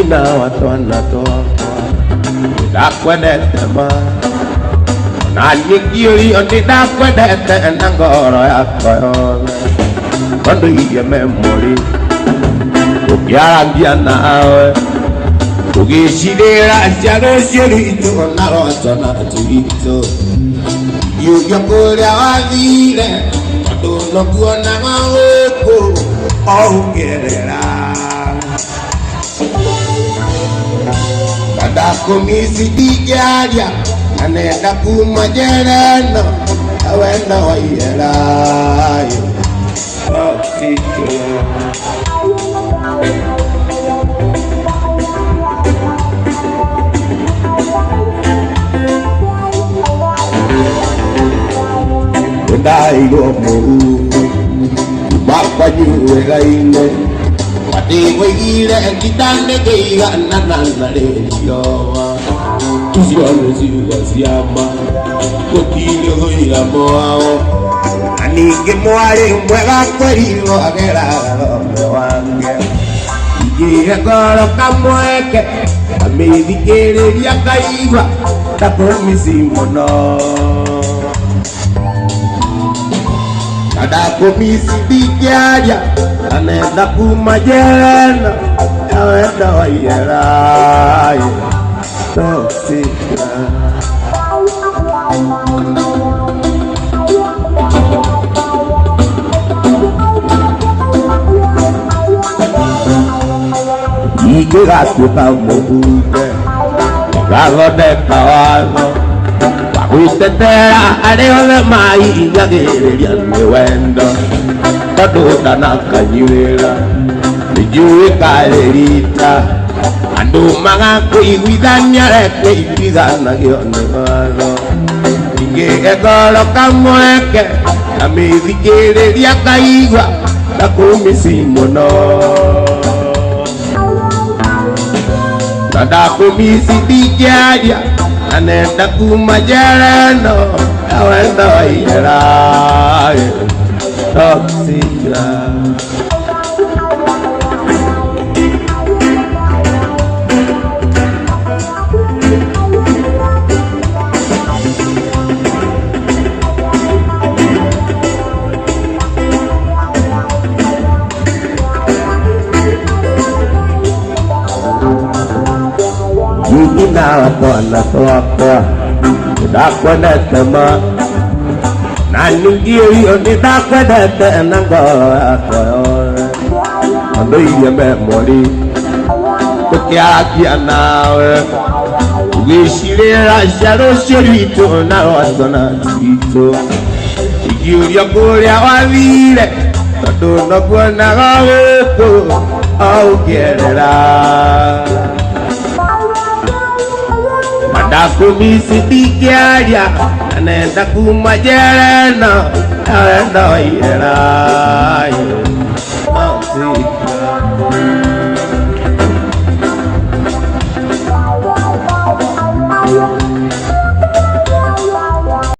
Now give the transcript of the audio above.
Yugina watwana toka Dakwedete ma Nanyigiri onti dakwedete Nangoro yako yone Kondo iye memory Ukiarangia nawe Ukishidera Jaro shirito Narotona tuito Yuya kule wazile Wadono kuona maweko Ongerera Kadako misi dijaria Anenda kumajereno Awenda wa yela Daigo mo Bapa juwe gaine Patigo ire kitande keiga nananare yowa Tusione siwa siyama Kotilio goira moao Anige moare mwega kwerigo agera gome wange Ige goro kamweke Amedikereria kaiwa Takomisi mono Kadako misi dijaria Anenda kumajereno Awenda wa yela Toxika Ige gato kamobuke Galo de kawano Wakuitetera areole mai Yagereria niwendo Kadoda na kanyuera Nijue kalerita Andu maga kuiguidania Reke iguidana gione wano Ige egolo kamweke Amedikereria kaigwa Takumisi mono Kadako misi dijaria Anenda kumajereno Awenda wa yela Toxika Yugina watwana toka Dakwedete ma Nanyigiri onti dakwedete Nangoro yako yone Kondo iye memory Ukiarangia nawe Ukishidera Jaro shirito Narotona tuito Igiuria kulia wazile Todono kuona gaweko Ongerera Kadako misi dijaria Anenda kumajereno Awenda wa yela